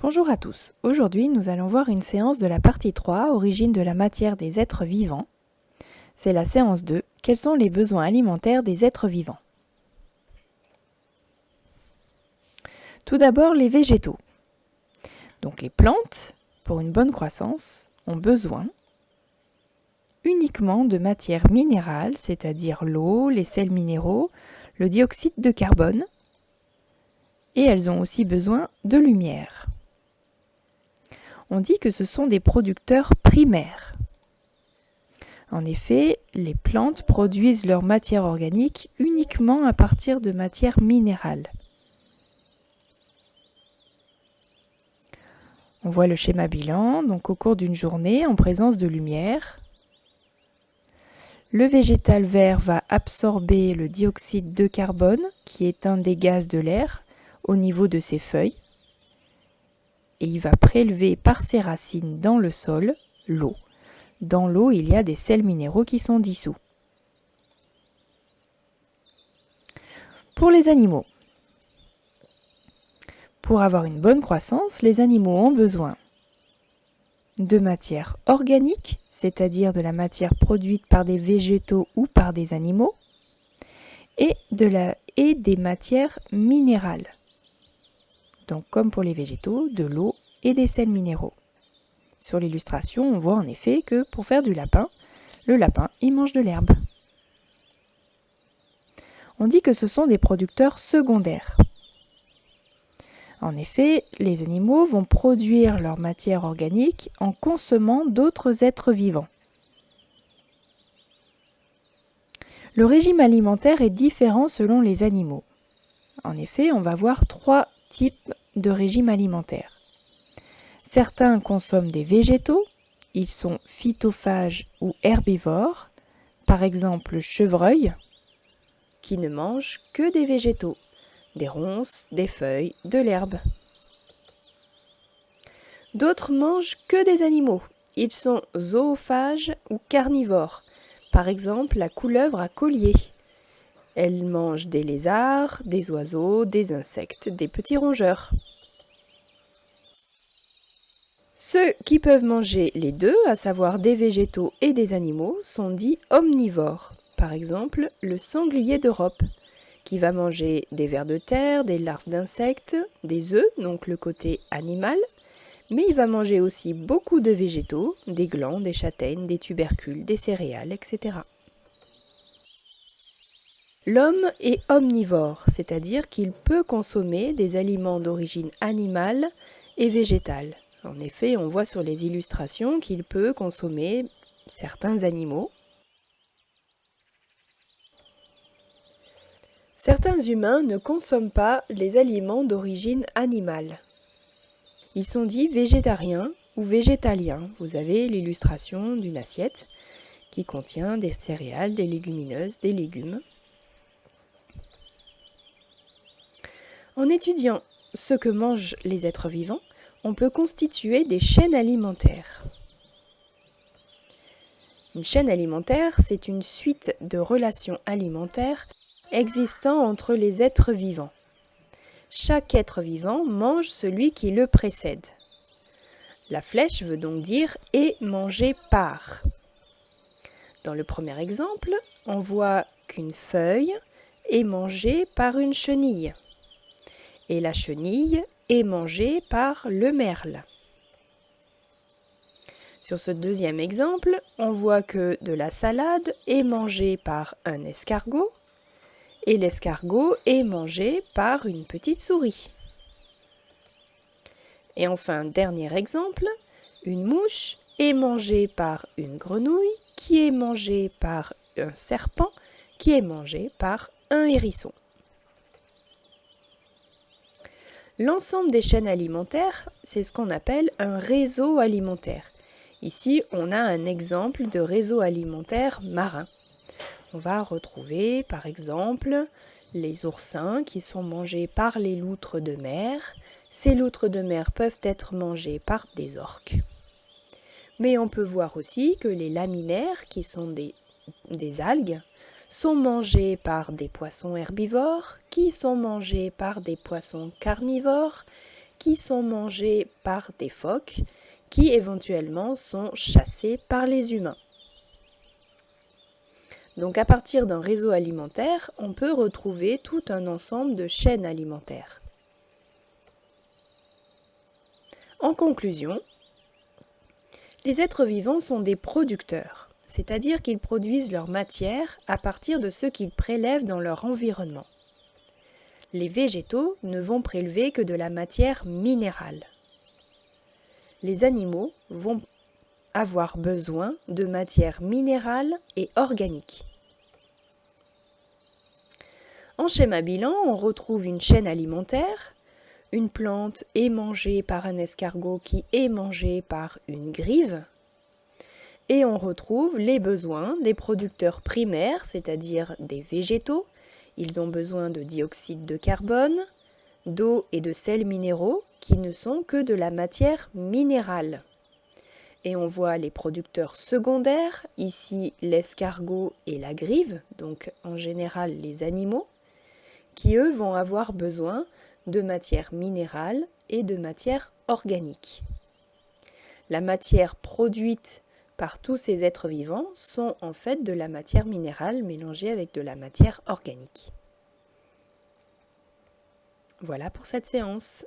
Bonjour à tous, aujourd'hui nous allons voir une séance de la partie 3, origine de la matière des êtres vivants. C'est la séance 2, quels sont les besoins alimentaires des êtres vivants? Tout d'abord les végétaux. Donc les plantes, pour une bonne croissance, ont besoin uniquement de matières minérales, c'est-à-dire l'eau, les sels minéraux, le dioxyde de carbone, et elles ont aussi besoin de lumière. On dit que ce sont des producteurs primaires. En effet, les plantes produisent leur matière organique uniquement à partir de matières minérales. On voit le schéma bilan, donc au cours d'une journée en présence de lumière. Le végétal vert va absorber le dioxyde de carbone, qui est un des gaz de l'air, au niveau de ses feuilles. Et il va prélever par ses racines dans le sol l'eau. Dans l'eau, il y a des sels minéraux qui sont dissous. Pour les animaux. Pour avoir une bonne croissance, les animaux ont besoin de matière organique, c'est-à-dire de la matière produite par des végétaux ou par des animaux, et des matières minérales. Donc comme pour les végétaux, de l'eau et des sels minéraux. Sur l'illustration, on voit en effet que pour faire du lapin, le lapin, il mange de l'herbe. On dit que ce sont des producteurs secondaires. En effet, les animaux vont produire leur matière organique en consommant d'autres êtres vivants. Le régime alimentaire est différent selon les animaux. En effet, on va voir 3 types de régimes alimentaires. Certains consomment des végétaux, ils sont phytophages ou herbivores, par exemple le chevreuil, qui ne mange que des végétaux, des ronces, des feuilles, de l'herbe. D'autres mangent que des animaux, ils sont zoophages ou carnivores, par exemple la couleuvre à collier. Elle mange des lézards, des oiseaux, des insectes, des petits rongeurs. Ceux qui peuvent manger les deux, à savoir des végétaux et des animaux, sont dits omnivores. Par exemple, le sanglier d'Europe, qui va manger des vers de terre, des larves d'insectes, des œufs, donc le côté animal, mais il va manger aussi beaucoup de végétaux, des glands, des châtaignes, des tubercules, des céréales, etc. L'homme est omnivore, c'est-à-dire qu'il peut consommer des aliments d'origine animale et végétale. En effet, on voit sur les illustrations qu'il peut consommer certains animaux. Certains humains ne consomment pas les aliments d'origine animale. Ils sont dits végétariens ou végétaliens. Vous avez l'illustration d'une assiette qui contient des céréales, des légumineuses, des légumes. En étudiant ce que mangent les êtres vivants, on peut constituer des chaînes alimentaires. Une chaîne alimentaire, c'est une suite de relations alimentaires existant entre les êtres vivants. Chaque être vivant mange celui qui le précède. La flèche veut donc dire « et mangé par ». Dans le premier exemple, on voit qu'une feuille est mangée par une chenille. Et la chenille est mangée par le merle. Sur ce deuxième exemple, on voit que de la salade est mangée par un escargot et l'escargot est mangé par une petite souris. Et enfin, dernier exemple, une mouche est mangée par une grenouille qui est mangée par un serpent qui est mangé par un hérisson. L'ensemble des chaînes alimentaires, c'est ce qu'on appelle un réseau alimentaire. Ici, on a un exemple de réseau alimentaire marin. On va retrouver, par exemple, les oursins qui sont mangés par les loutres de mer. Ces loutres de mer peuvent être mangées par des orques. Mais on peut voir aussi que les laminaires, qui sont des algues, sont mangés par des poissons herbivores, qui sont mangés par des poissons carnivores, qui sont mangés par des phoques qui éventuellement sont chassés par les humains. Donc à partir d'un réseau alimentaire, on peut retrouver tout un ensemble de chaînes alimentaires. En conclusion, les êtres vivants sont des producteurs, c'est-à-dire qu'ils produisent leur matière à partir de ce qu'ils prélèvent dans leur environnement. Les végétaux ne vont prélever que de la matière minérale. Les animaux vont avoir besoin de matière minérale et organique. En schéma bilan, on retrouve une chaîne alimentaire. Une plante est mangée par un escargot qui est mangé par une grive. Et on retrouve les besoins des producteurs primaires, c'est-à-dire des végétaux. Ils ont besoin de dioxyde de carbone, d'eau et de sels minéraux qui ne sont que de la matière minérale. Et on voit les producteurs secondaires, ici l'escargot et la grive, donc en général les animaux, qui eux vont avoir besoin de matière minérale et de matière organique. La matière produite par tous ces êtres vivants sont en fait de la matière minérale mélangée avec de la matière organique. Voilà pour cette séance.